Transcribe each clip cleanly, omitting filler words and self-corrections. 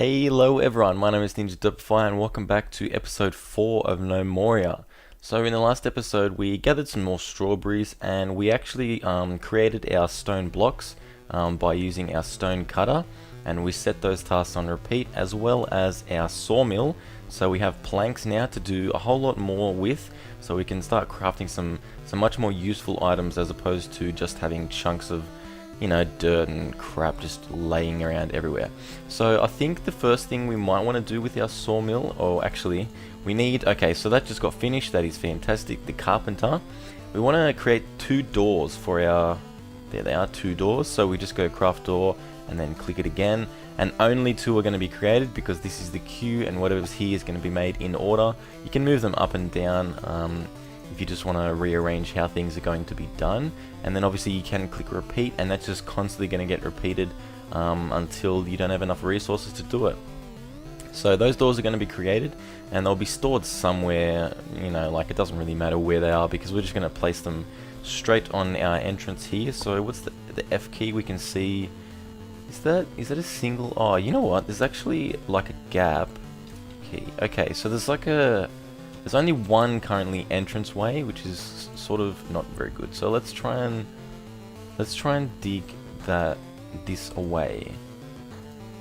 Hello everyone, my name is Derpify and welcome back to episode 4 of Gnomoria. So in the last episode we gathered some more strawberries and we actually created our stone blocks by using our stone cutter, and we set those tasks on repeat as well as our sawmill. So we have planks now to do a whole lot more with, so we can start crafting some much more useful items as opposed to just having chunks of dirt and crap just laying around everywhere. So I think the first thing we might want to do with our sawmill, or actually we need, okay, so that just got finished, that is fantastic. The carpenter, we want to create 2 doors for our, there they are, 2 doors. So we just go craft door and then click it again, and only 2 are going to be created because this is the queue and whatever's here is going to be made in order. You can move them up and down if you just want to rearrange how things are going to be done, and then obviously you can click repeat, and that's just constantly going to get repeated until you don't have enough resources to do it. So those doors are going to be created and they'll be stored somewhere, like it doesn't really matter where they are because we're just going to place them straight on our entrance here. So what's the F key? We can see, is that a single, oh, you know what, there's actually like a gap key. Okay, so there's only one currently entranceway, which is sort of not very good. So let's try and dig this away,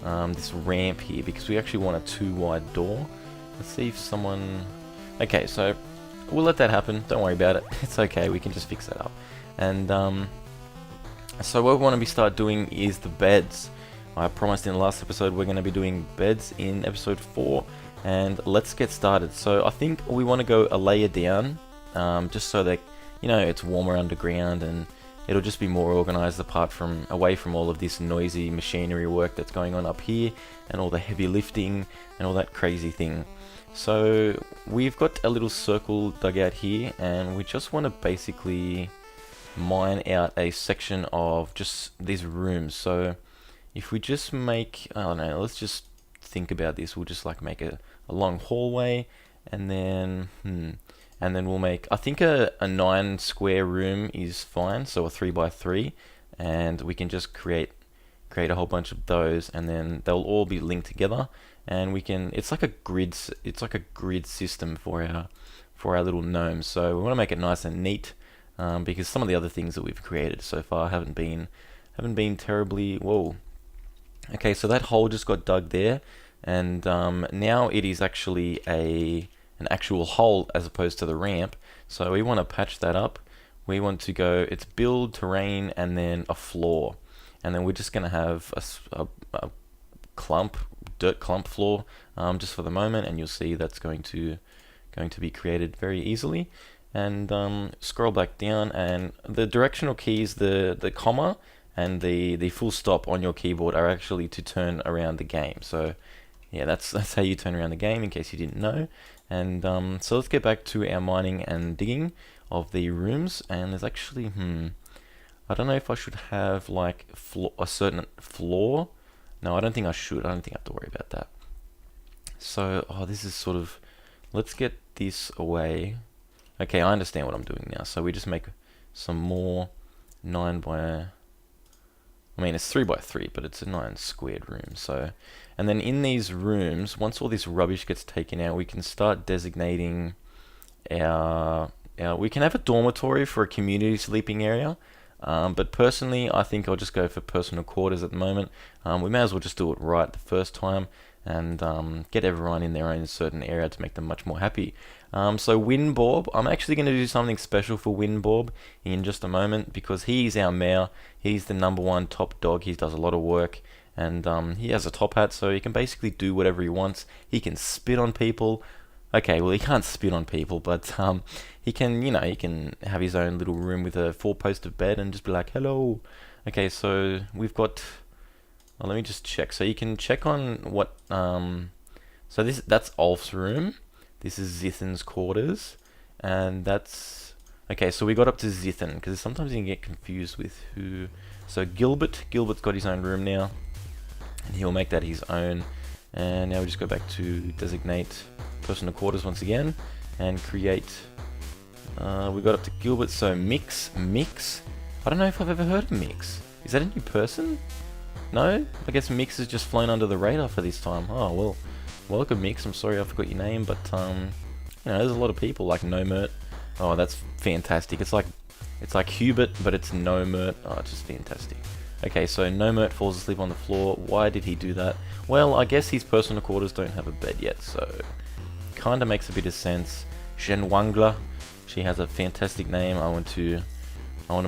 this ramp here, because we actually want a 2 wide door. Let's see if someone. Okay, so we'll let that happen. Don't worry about it. It's okay. We can just fix that up. And so what we want to start doing is the beds. I promised in the last episode we're going to be doing beds in episode 4. And let's get started. So I think we want to go a layer down, just so that it's warmer underground and it'll just be more organized away from all of this noisy machinery work that's going on up here and all the heavy lifting and all that crazy thing. So we've got a little circle dug out here, and we just want to basically mine out a section of just these rooms. So if we just make, I don't know, let's just think about this. We'll just like make a long hallway, and then we'll make, I think a 9 square room is fine, so a 3x3, and we can just create a whole bunch of those, and then they'll all be linked together, and we can, it's like a grid system for our little gnomes. So we want to make it nice and neat, because some of the other things that we've created so far haven't been terribly, whoa. Okay, so that hole just got dug there, and now it is actually an actual hole as opposed to the ramp. So we want to patch that up. We want to go, it's build, terrain, and then a floor, and then we're just going to have a dirt clump floor just for the moment, and you'll see that's going to be created very easily. And scroll back down, and the directional keys, the comma and the full stop on your keyboard are actually to turn around the game. So yeah, that's how you turn around the game, in case you didn't know. And so let's get back to our mining and digging of the rooms. And there's actually, I don't know if I should have like a certain floor. No, I don't think I should. I don't think I have to worry about that. So, this is sort of, let's get this away. Okay, I understand what I'm doing now. So we just make some more 9 by, I mean, it's 3x3, but it's a 9 squared room. So, and then in these rooms, once all this rubbish gets taken out, we can start designating we can have a dormitory for a community sleeping area. But personally, I think I'll just go for personal quarters at the moment. We may as well just do it right the first time and get everyone in their own certain area to make them much more happy. So Windborb, I'm actually going to do something special for Windborb in just a moment, because he's our mayor. He's the #1 top dog. He does a lot of work, and he has a top hat, so he can basically do whatever he wants. He can spit on people. Okay, well, he can't spit on people, but he can, he can have his own little room with a 4-poster bed and just be like, hello. Okay, so we've got, let me just check. So you can check on what, so that's Ulf's room. This is Zithan's quarters, and that's, okay, so we got up to Zithan, because sometimes you can get confused with who. So Gilbert's got his own room now, and he'll make that his own. And now we just go back to designate personal quarters once again, and create, we got up to Gilbert, so Mix, I don't know if I've ever heard of Mix. Is that a new person? No? I guess Mix has just flown under the radar for this time. Oh, well, welcome Mix. I'm sorry I forgot your name, but, you know, there's a lot of people like Nomert. Oh, that's fantastic. It's like Hubert, but it's Nomert. Oh, it's just fantastic. Okay, so Nomert falls asleep on the floor. Why did he do that? Well, I guess his personal quarters don't have a bed yet, so kinda makes a bit of sense. Zhenwangla, she has a fantastic name. I want to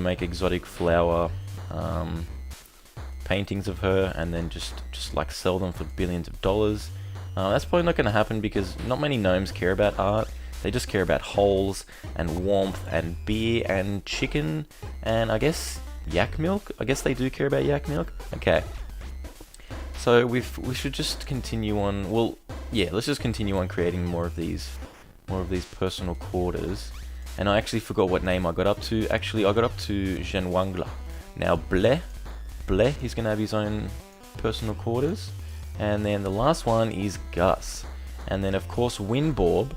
make exotic flower paintings of her, and then just like sell them for billions of dollars. That's probably not going to happen because not many gnomes care about art. They just care about holes and warmth and beer and chicken and I guess yak milk. I guess they do care about yak milk. Okay. So we should just continue on. Well, yeah, let's just continue on creating more of these personal quarters. And I actually forgot what name I got up to. Actually, I got up to Zhenwangla. Now Bleh, he's gonna have his own personal quarters. And then the last one is Gus. And then of course Windborb,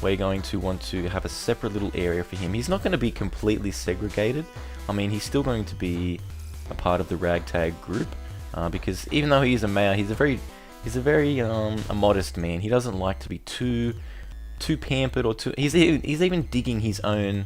we're going to want to have a separate little area for him. He's not going to be completely segregated. I mean, he's still going to be a part of the ragtag group because even though he is a male, he's a very a modest man. He doesn't like to be too pampered or too. He's even digging his own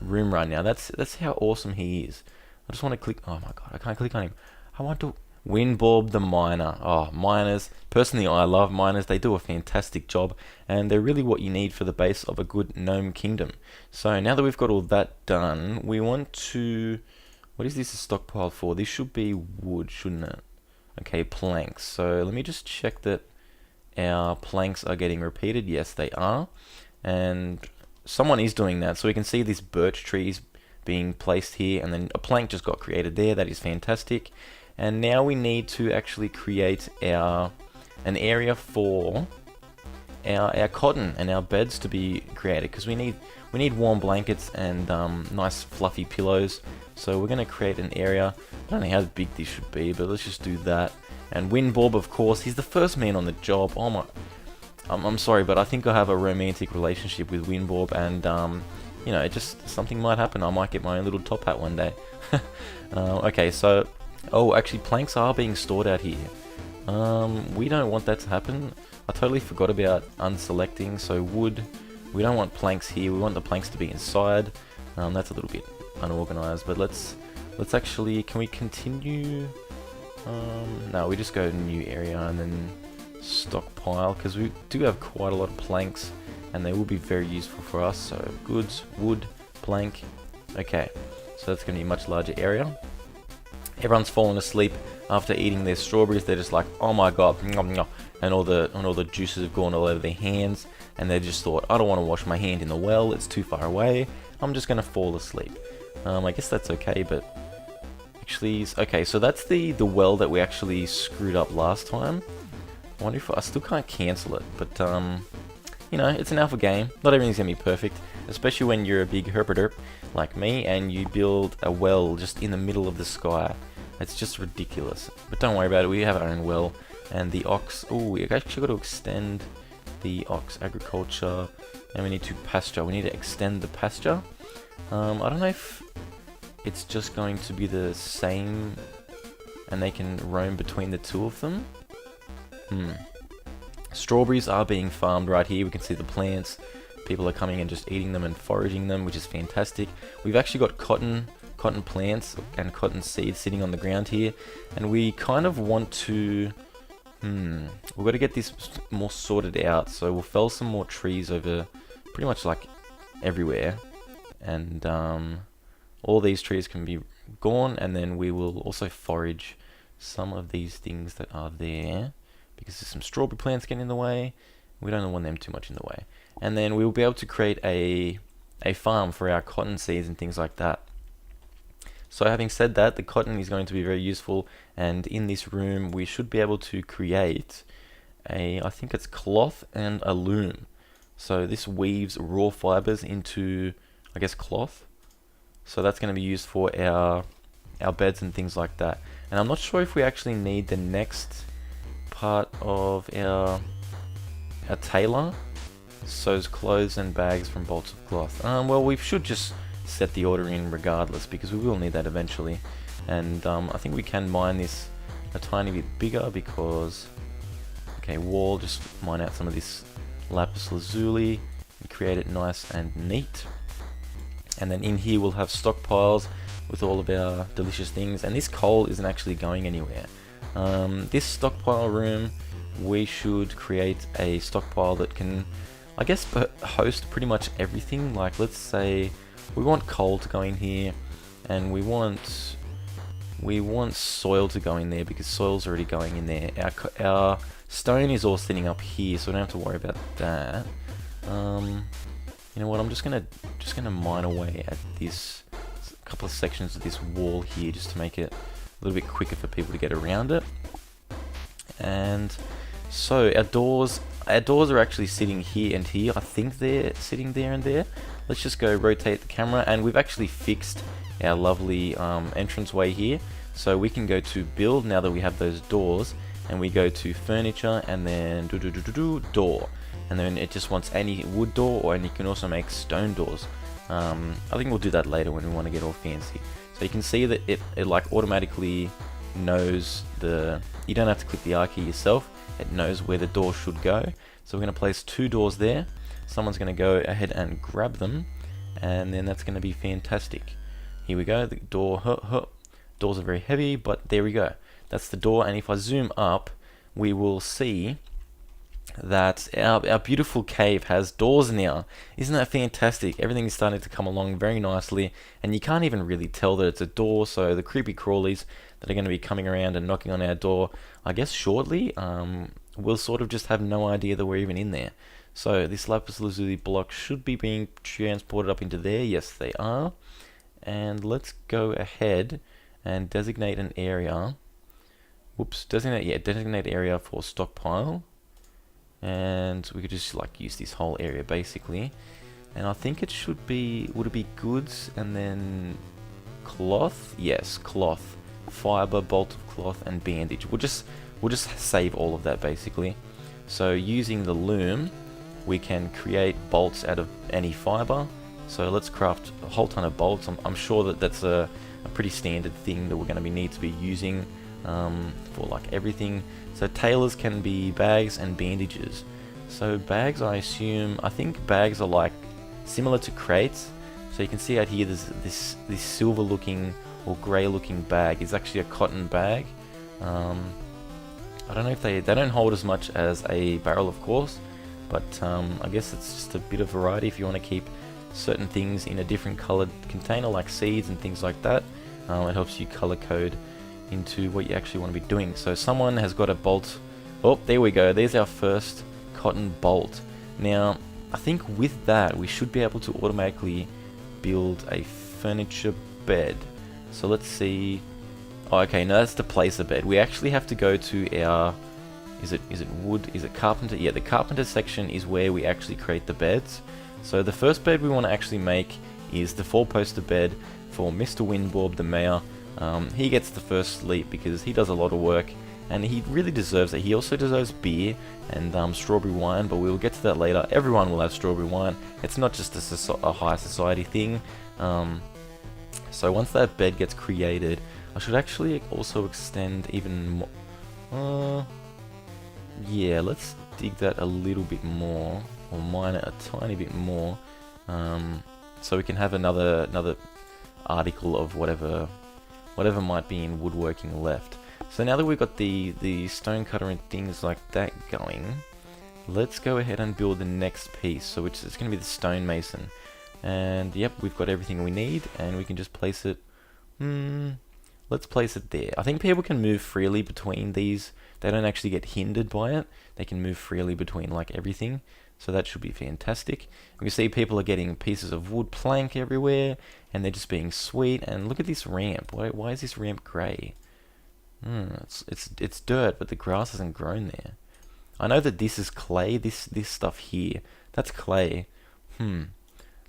room right now. That's how awesome he is. I just want to click. Oh my god, I can't click on him. I want to. Windborb the miner. Oh, miners. Personally, I love miners. They do a fantastic job, and they're really what you need for the base of a good gnome kingdom. So now that we've got all that done, we want to. What is this a stockpile for? This should be wood, shouldn't it? Okay, planks. So let me just check that our planks are getting repeated. Yes, they are. And someone is doing that. So we can see this birch trees being placed here, and then a plank just got created there. That is fantastic. And now we need to actually create an area for our cotton and our beds to be created, because we need warm blankets and nice fluffy pillows. So we're going to create an area. I don't know how big this should be, but let's just do that. And Windborb, of course, he's the first man on the job. Oh my, I'm sorry, but I think I have a romantic relationship with Windborb, and you know, something might happen. I might get my own little top hat one day. Okay, so. Oh, actually, planks are being stored out here. We don't want that to happen. I totally forgot about unselecting, so wood. We don't want planks here. We want the planks to be inside. That's a little bit unorganized, but let's actually. Can we continue? No, we just go to new area and then stockpile, because we do have quite a lot of planks, and they will be very useful for us. So goods, wood, plank. Okay, so that's going to be a much larger area. Everyone's fallen asleep after eating their strawberries. They're just like, oh my god, and all the juices have gone all over their hands, and they just thought, I don't want to wash my hand in the well, it's too far away, I'm just gonna fall asleep. I guess that's okay, but actually, okay, so that's the well that we actually screwed up last time. I wonder if I still can't cancel it, but you know, it's an alpha game. Not everything's gonna be perfect, especially when you're a big herpaderp like me and you build a well just in the middle of the sky. It's just ridiculous. But don't worry about it, we have our own well. And the ox, oh, we actually got to extend the ox agriculture, and we need to pasture. We need to extend the pasture. I don't know if it's just going to be the same and they can roam between the two of them. Strawberries are being farmed right here. We can see the plants. People are coming and just eating them and foraging them, which is fantastic. We've actually got cotton plants and cotton seeds sitting on the ground here, and we kind of want to we've got to get this more sorted out, so we'll fell some more trees over pretty much like everywhere, and all these trees can be gone, and then we will also forage some of these things that are there, because there's some strawberry plants getting in the way. We don't want them too much in the way. And then we'll be able to create a farm for our cotton seeds and things like that. So having said that, the cotton is going to be very useful, and in this room we should be able to create I think it's cloth and a loom. So this weaves raw fibers into, I guess, cloth. So that's going to be used for our beds and things like that. And I'm not sure if we actually need the next part of our tailor sews clothes and bags from bolts of cloth. Well, we should just set the order in regardless, because we will need that eventually. And I think we can mine this a tiny bit bigger because, okay, wall, just mine out some of this lapis lazuli and create it nice and neat. And then in here we'll have stockpiles with all of our delicious things, and this coal isn't actually going anywhere. This stockpile room, we should create a stockpile that can, I guess, host pretty much everything. Like, let's say we want coal to go in here, and we want soil to go in there because soil's already going in there. Our stone is all sitting up here, so we don't have to worry about that. You know what? I'm just gonna mine away at this couple of sections of this wall here, just to make it a little bit quicker for people to get around it. And so our doors are actually sitting here and here. I think they're sitting there and there. Let's just go rotate the camera, and we've actually fixed our lovely entranceway here. So we can go to build now that we have those doors, and we go to furniture and then door, and then it just wants any wood door, and you can also make stone doors. I think we'll do that later when we want to get all fancy. So you can see that it like automatically knows you don't have to click the R key yourself, it knows where the door should go. So we're going to place 2 doors there, someone's going to go ahead and grab them, and then that's going to be fantastic. Here we go, the door, doors are very heavy, but there we go, that's the door. And if I zoom up, we will see that our beautiful cave has doors now. Isn't that fantastic? Everything is starting to come along very nicely, and you can't even really tell that it's a door. So the creepy crawlies that are going to be coming around and knocking on our door, I guess shortly, will sort of just have no idea that we're even in there. So this lapis lazuli block should be being transported up into there. Yes, they are. And let's go ahead and designate an area. Whoops, designate area for stockpile. And we could just like use this whole area basically. And I think it should be, would it be goods and then cloth? Yes, cloth, fiber, bolt of cloth, and bandage. We'll just save all of that basically. So using the loom, we can create bolts out of any fiber. So let's craft a whole ton of bolts. I'm sure that that's a pretty standard thing that we're going to need to be using for like everything. So tailors can be bags and bandages. So bags, I think bags are like similar to crates. So you can see out here there's this silver looking or grey looking bag is actually a cotton bag. I don't know if they don't hold as much as a barrel, of course, but I guess it's just a bit of variety if you want to keep certain things in a different colored container like seeds and things like that. It helps you color code into what you actually want to be doing. So someone has got a bolt. Oh, there we go. There's our first cotton bolt. Now, I think with that, we should be able to automatically build a furniture bed. So let's see. Oh, okay, no, that's to place a bed. We actually have to go to our, is it wood? Is it carpenter? Yeah, the carpenter section is where we actually create the beds. So the first bed we want to actually make is the 4-poster bed for Mr. Windborb, the mayor. He gets the first sleep because he does a lot of work, and he really deserves it. He also deserves beer and strawberry wine, but we'll get to that later. Everyone will have strawberry wine. It's not just a high society thing. So once that bed gets created, I should actually also extend even more. Yeah, let's dig that a little bit more, or mine it a tiny bit more, so we can have another article of whatever might be in woodworking left. So now that we've got the stone cutter and things like that going, let's go ahead and build the next piece, so which is going to be the stonemason. And yep, we've got everything we need, and we can just place it. Let's place it there. I think people can move freely between these. They don't actually get hindered by it. They can move freely between like everything. So that should be fantastic. We can see people are getting pieces of wood plank everywhere, and they're just being sweet. And look at this ramp. Why is this ramp grey? It's dirt, but the grass hasn't grown there. I know that this is clay. This stuff here, that's clay.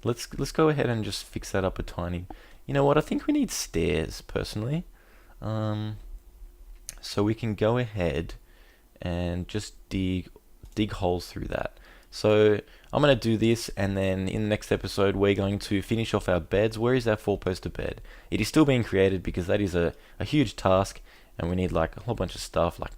Let's go ahead and just fix that up a tiny. You know what? I think we need stairs personally. So we can go ahead and just dig holes through that. So I'm going to do this, and then in the next episode we're going to finish off our beds. Where is our 4-poster bed? It is still being created because that is a huge task, and we need like a whole bunch of stuff like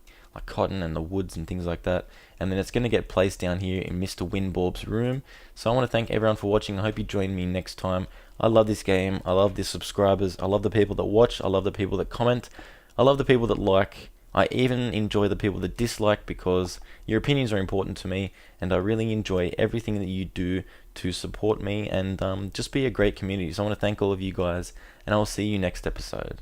cotton and the woods and things like that. And then it's going to get placed down here in Mr. Winborb's room. So I want to thank everyone for watching. I hope you join me next time. I love this game. I love the subscribers. I love the people that watch. I love the people that comment. I love the people that like. I even enjoy the people that dislike, because your opinions are important to me, and I really enjoy everything that you do to support me and just be a great community. So I want to thank all of you guys, and I will see you next episode.